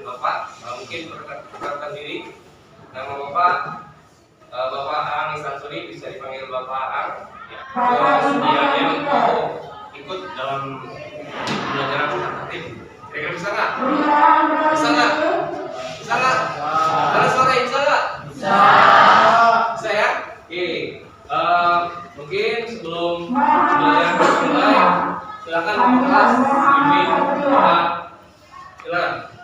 Bapak. Mungkin perkenalkan diri. Nama Bapak Bapak Ang Isansuri, bisa dipanggil Bapak Ang. Ya. Sedianya untuk ikut dalam pembelajaran aktif. Kira-kira bisa nggak? Bisa nggak? Bisa nggak? Ada suara bisa nggak? Bisa. Bisa ya? Oke. Mungkin sebelum pembelajaran dimulai, silakan kelas bimbing Bapak. Silakan.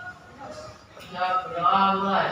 Ya, berdoa mulai.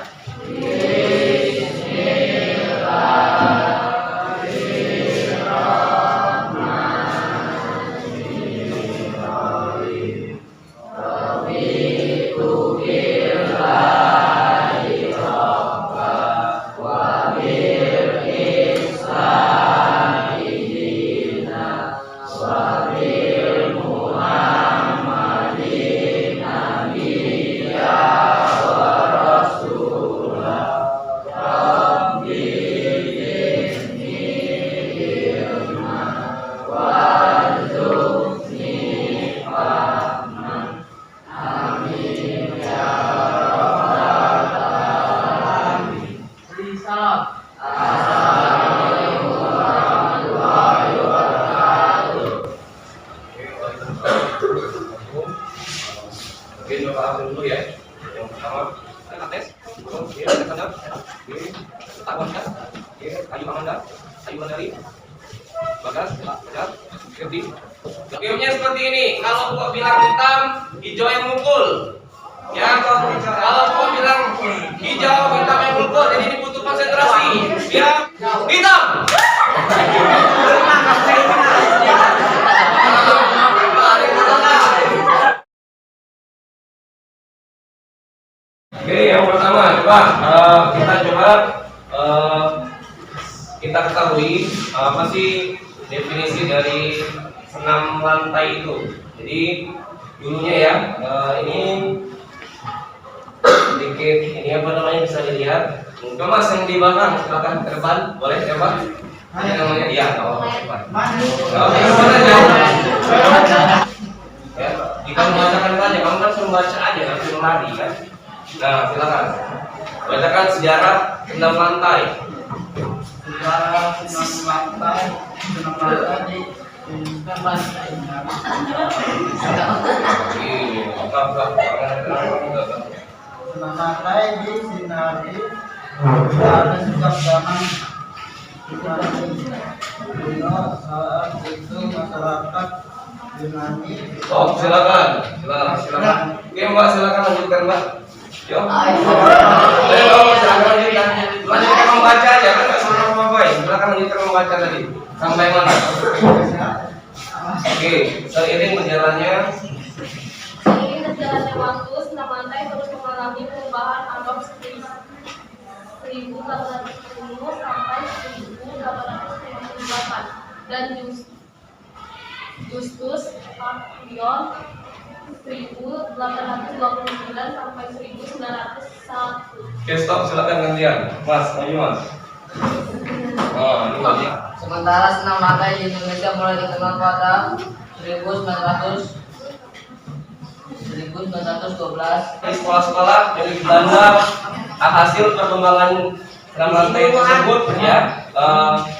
Mungkin Bapak ambil dulu ya. Yang pertama, tes. Oke, tes Anda. Oke, ketahuan kan? Oke, kayu Anda. Kayu dari Bagas, Bagas, Kirdi. Gamenya seperti ini. Kalau kok bilang hitam, hijau yang mukul. Ya, kalau kok bilang hijau, hitam yang mukul. Jadi ini butuh konsentrasi. Ya, hitam. Oke, yang pertama coba kita ketahui apa sih definisi dari senam lantai itu. Jadi dulunya ya, ini sedikit ini apa namanya bisa dilihat. Coba Mas yang di belakang silakan ke depan, boleh coba. Ini namanya dia kalau depan. Oke, mana jauh? Ya, kita membacakan saja. Kamu kan suruh baca aja, nggak suruh lari kan? Nah, silakan. Bacakan sejarah senam lantai. Sejarah senam lantai di senam lantai di Sinari pada sejak zaman kuno. Saat itu masyarakat Yunani. Oh, silakan. Oke, Mbak, silakan lanjutkan, Mbak. Yo. Silakan lanjutkan. Lanjutkan membaca aja kan nggak suruh apa-apain. Silakan lanjutkan membaca tadi. Sampai mana? Oke, seiring berjalannya waktu, senam lantai terus mengalami perubahan abad 1810 sampai 1878 dan Justus Apion 1829 sampai 1901. Oke, stop, silakan gantian. Mas, ayo Mas. Oh, ini tadi. Sementara senam lantai di Indonesia mulai dikenal pada 1912. Di sekolah-sekolah dari Belanda, hasil perkembangan senam lantai tersebut ya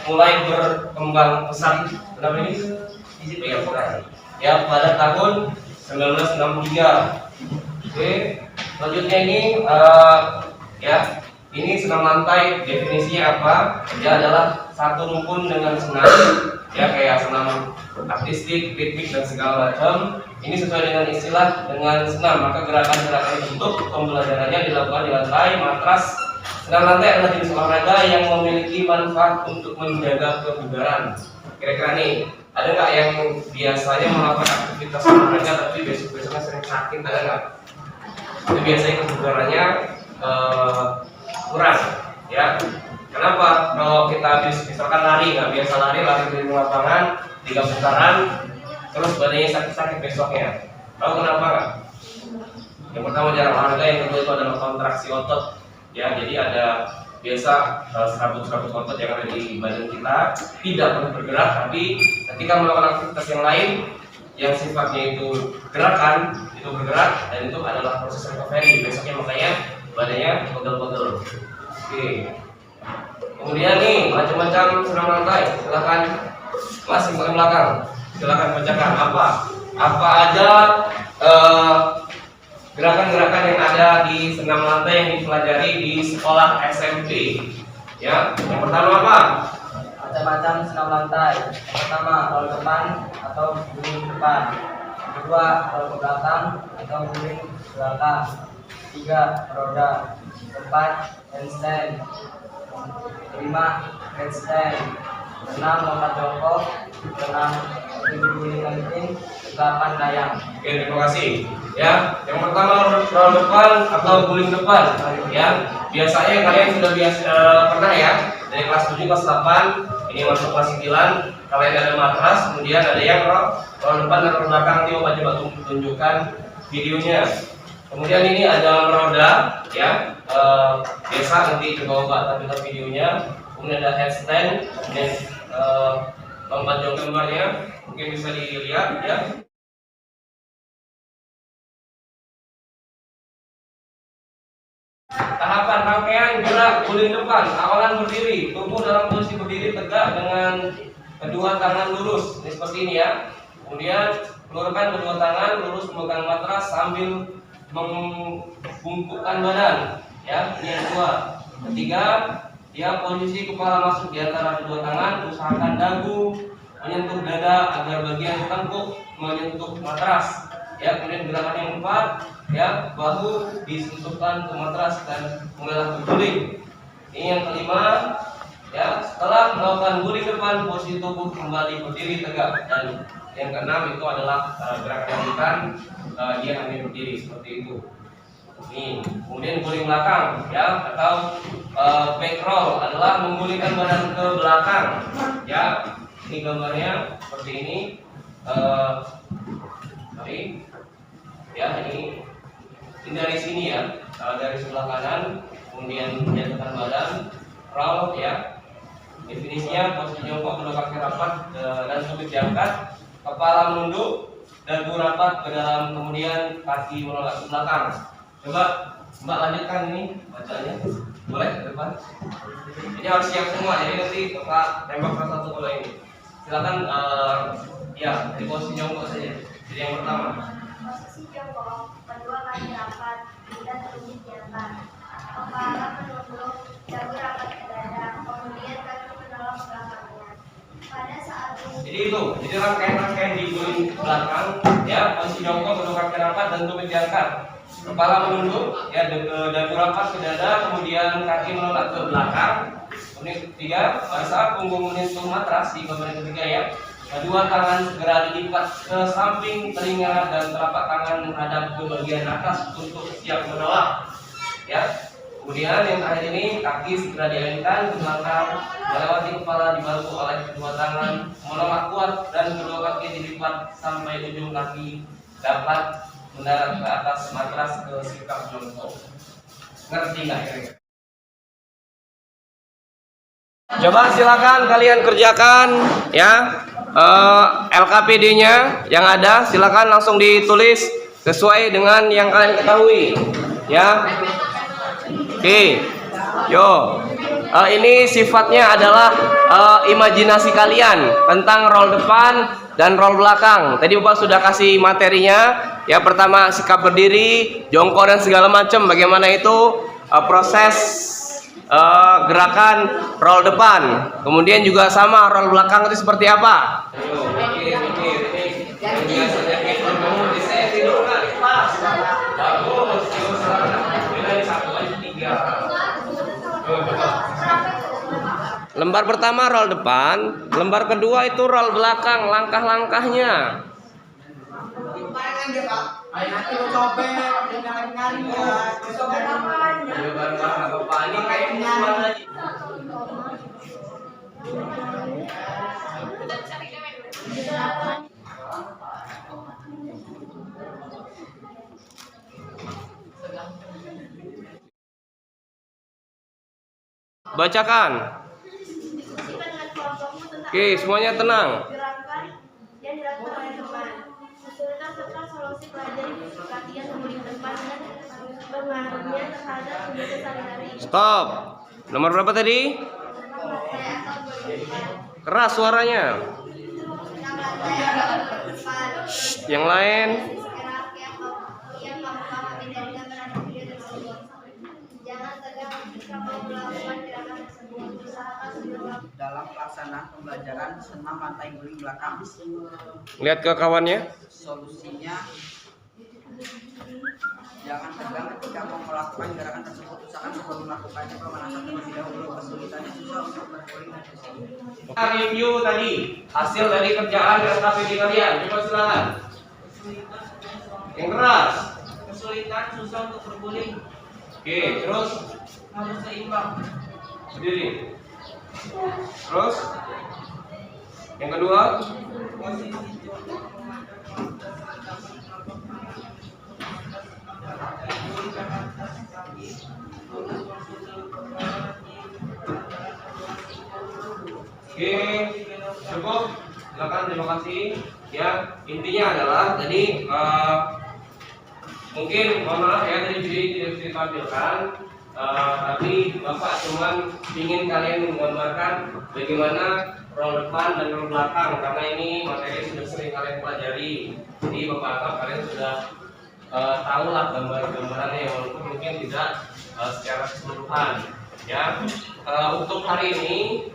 mulai berkembang pesat. Kenapa ini? Ya, pada tahun 1963. Oke, selanjutnya ini ya, ini senam lantai definisinya apa? Dia adalah satu rukun dengan senam, ya kayak senam artistik, ritmik dan segala macam. Ini sesuai dengan istilah dengan senam, maka gerakan-gerakan bentuk pembelajarannya dilakukan di lantai, matras. Senam lantai adalah jenis olahraga yang memiliki manfaat untuk menjaga kebugaran. Kira-kira nih, ada nggak yang biasanya melakukan aktivitas olahraga tapi besok-besoknya sering sakit, ada nggak? Itu biasanya kebugarannya kurang, ya. Kenapa? Kalau kita habis misalkan lari, nggak biasa lari di lapangan 3 putaran, terus badannya sakit-sakit besoknya. Tahu kenapa nggak? Yang pertama jarang olahraga, yang kedua itu adalah kontraksi otot, ya. Jadi ada biasa serabut-serabut otot yang ada di badan kita tidak perlu bergerak, tapi ketika melakukan aktivitas yang lain yang sifatnya itu gerakan, itu bergerak, dan itu adalah proses recovery. Besoknya makanya badannya pegel-pegel. Oke. Kemudian nih macam-macam senam lantai. Silakan Mas yang paling belakang. Silakan bacakan apa aja gerakan-gerakan yang ada di senam lantai yang dipelajari di sekolah SMP. Ya, yang pertama apa? Macam-macam senam lantai. Yang pertama roll depan atau guling depan. Yang kedua roll ke belakang atau guling belakang. Tiga roda. Empat handstand. Lima handstand. Enam lompat jongkok. Enam guling kencing. Delapan layang. Oke, terima kasih. Ya, yang pertama roll depan atau guling depan. Ya, biasanya kalian sudah pernah ya dari kelas 7, kelas 8, ini masuk kelas 9. Kalian ada matras, kemudian ada yang roll depan dan roll belakang. Coba tunjukkan videonya. Kemudian ini ada roda, ya, biasa nanti coba tampilkan videonya. Kemudian ada headstand, kemudian lompat jauh gambarnya, mungkin bisa dilihat, ya. Tahapan rangkaian gerak guling depan. Awalan berdiri, tubuh dalam posisi berdiri tegak dengan kedua tangan lurus. Ini seperti ini ya. Kemudian ulurkan kedua tangan lurus memegang matras sambil membungkukkan badan. Ya, ini yang kedua. Ketiga, dia posisi kepala masuk di antara kedua tangan. Usahakan dagu menyentuh dada agar bagian tengkuk menyentuh matras. Ya, kemudian gerakan yang keempat, ya, bahu disentuhkan ke matras dan mulailah berguling. Ini yang kelima, ya, setelah melakukan guling depan, posisi tubuh kembali berdiri tegak. Dan yang keenam itu adalah gerakan lanjutan, dia hanya berdiri seperti itu. Ini, kemudian guling belakang, ya, atau back roll adalah menggulingkan badan ke belakang. Ya, ini gambarnya seperti ini. Ya, ini dari sini ya, dari sebelah kanan, kemudian jatuhkan badan, roll ya. Definisinya posisi jongkok kedua kaki rapat dan tumit diangkat, kepala menunduk, dagu rapat ke dalam, kemudian kaki menolak ke belakang. Coba Mbak lanjutkan ini bacanya, boleh ke depan. Ini harus siap semua, jadi nanti Bapak tembak salah satu bola ini. Silakan, ya, dari posisi jongkok saja. Jadi yang pertama. Posisi jongkok, kedua kaki rapat, dan tumit diangkat. Kepala menunduk, dagu rapat ke dada, kemudian kaki menolak ke belakangnya. Pada saat ini. Jadi rangkaian di guling belakang, ya, posisi jongkok, kedua kaki rapat dan tumit diangkat. Kepala menunduk, ya, dagu rapat ke dada, kemudian kaki menolak ke belakang. Kemudian ketiga, pada saat punggung menyentuh matras di gambar ketiga ya. Kedua tangan segera dilipat ke samping telinga dan telapak tangan menghadap ke bagian atas untuk siap menolak. Ya. Kemudian yang terakhir ini kaki segera dialihkan ke belakang, melewati kepala dibantu oleh kedua tangan, menolak kuat dan kedua kaki dilipat sampai ujung kaki dapat mendarat ke atas matras ke sikap jongkok. Ngerti nggak kira-kira? Coba silakan kalian kerjakan ya. LKPD-nya yang ada silakan langsung ditulis sesuai dengan yang kalian ketahui ya. Oke, yo, ini sifatnya adalah imajinasi kalian tentang roll depan dan roll belakang. Tadi Bapak sudah kasih materinya ya. Pertama sikap berdiri, jongkok dan segala macam, bagaimana itu proses gerakan roll depan, kemudian juga sama roll belakang itu seperti apa? Lembar pertama roll depan, lembar kedua itu roll belakang, langkah-langkahnya. Bacakan. Oke, semuanya tenang. Gerakan yang dilakukan oleh teman. porsi pelajaran latihan minggu depan dan pengaruhnya terhadap kegiatan sehari-hari. Stop. Nomor berapa tadi? Lantai atau minggu depan. Keras suaranya. Senam lantai atau minggu depan. Yang lain. Hierarki atau yang memahami dari gambaran video tersebut. Jangan tegang ketika mau melakukan gerakan tersebut. Usahakan sebelum Dalam pelaksanaan pembelajaran senam lantai guling belakang, Lihat ke kawannya. solusinya jangan tegang ketika mau melakukan gerakan tersebut. Usahakan sebelum melakukannya pemanasan terlebih dahulu. Kesulitannya susah untuk berguling dan pusing. Kita review tadi hasil dari kerjaan LKPD kalian. Coba silakan. Yang keras. Kesulitan susah untuk berguling, Oke, terus harus seimbang. berdiri. Terus yang kedua. Posisi jongkok memandang Oke, cukup. Silakan, terima kasih. Ya, intinya adalah tadi mungkin mohon maaf ya tadi video tidak bisa ditampilkan, tapi Bapak cuman ingin kalian menggambarkan bagaimana role depan dan role belakang karena ini materi sudah sering kalian pelajari. Jadi Bapak anggap kalian sudah tahu lah gambar-gambarannya walaupun mungkin tidak secara keseluruhan. Ya, untuk hari ini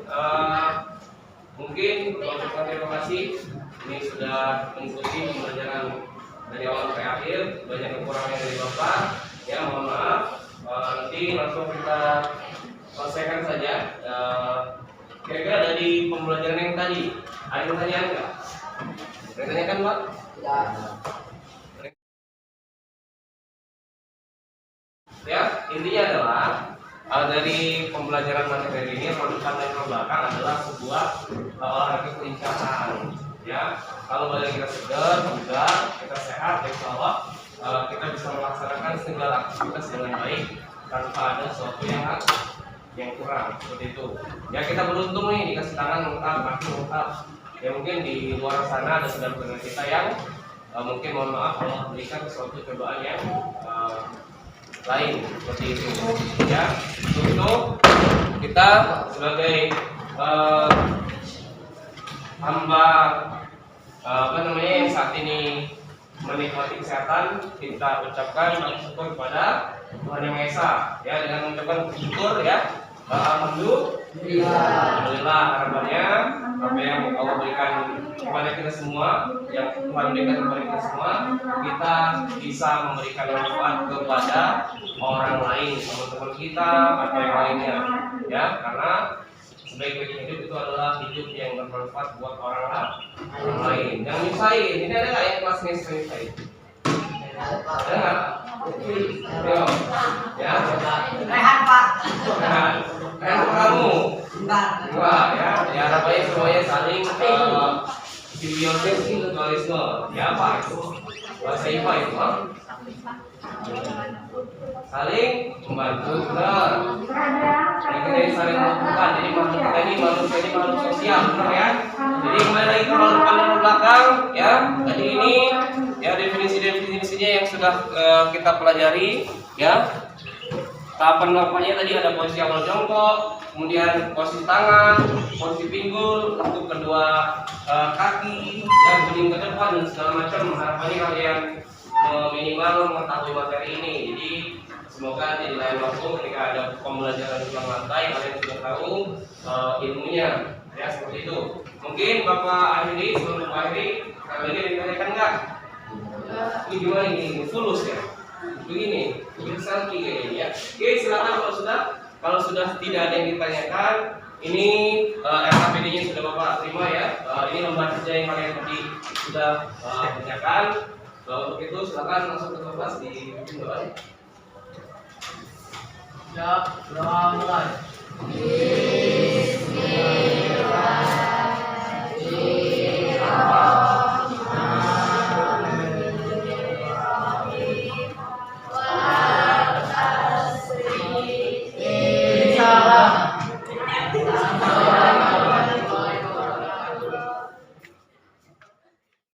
mungkin mengucapkan terima kasih. Ini sudah mengikuti pembelajaran dari awal sampai akhir. Banyak kekurangan dari Bapak. Ya, mohon maaf. Nanti langsung kita selesaikan saja. Kira-kira dari pembelajaran yang tadi ada pertanyaan nggak? Ada tanyakan Pak? Ya, intinya adalah dari pembelajaran materi ini role depan dan role belakang adalah sebuah olahraga kelincahan. Ya, kalau badan kita segar, bugar, kita sehat, insya Allah kita bisa melaksanakan segala aktivitas dengan baik tanpa ada sesuatu yang kurang seperti itu. Ya, kita beruntung nih dikasih tangan lengkap, kaki lengkap. Ya mungkin di luar sana ada saudara-saudara kita yang mungkin mohon maaf Allah berikan sesuatu cobaan yang lain seperti itu. Ya, untuk kita sebagai hamba yang saat ini menikmati kesehatan, kita ucapkan syukur kepada Tuhan Yang Maha Esa ya, dengan mengucapkan syukur ya. Alhamdulillah, harapannya apa yang Allah berikan kepada kita semua, yang Tuhan berikan kepada kita semua, kita bisa memberikan manfaat kepada orang lain, teman-teman kita atau yang lainnya ya, karena sebaik-baiknya hidup itu adalah hidup yang bermanfaat buat orang lain. Yang nyusahin, ini ada nggak yang kelas nyusahin? Ada nggak? Ayo, ya. Rehat Pak. Rehat kamu. Enggak, ya. Ya harapannya semuanya saling simbiosis mutualisme. Ya apa itu? Bahasa IPA itu apa? Saling membantu, benar. Kita ini saling membutuhkan. Jadi makhluk kita ini manusia ini makhluk sosial, benar ya. Jadi kembali lagi ke role depan dan role belakang, ya. Tadi ini ya definisinya yang sudah kita pelajari, ya. Tahapan-tahapannya tadi ada posisi awal jongkok, kemudian posisi tangan, posisi pinggul, lengkung kedua kaki, ya, guling ke depan dan segala macam. Harapannya kalian minimal mengetahui materi ini. Jadi semoga nanti di lain waktu ketika ada pembelajaran ulang lantai kalian sudah tahu ilmunya, ya seperti itu. Mungkin Bapak Ahiri, sebelum Bapak Ahiri, kalian ini ditanyakan nggak? Ini gimana ini? Fulus ya? Begini, selfie kayaknya ya. Oke, silakan kalau sudah tidak ada yang ditanyakan, ini LKPD-nya sudah Bapak terima ya. Ini lembar kerja yang kalian tadi sudah tanyakan. Untuk itu silakan langsung ke kelas di doa. Ya, sudah mulai.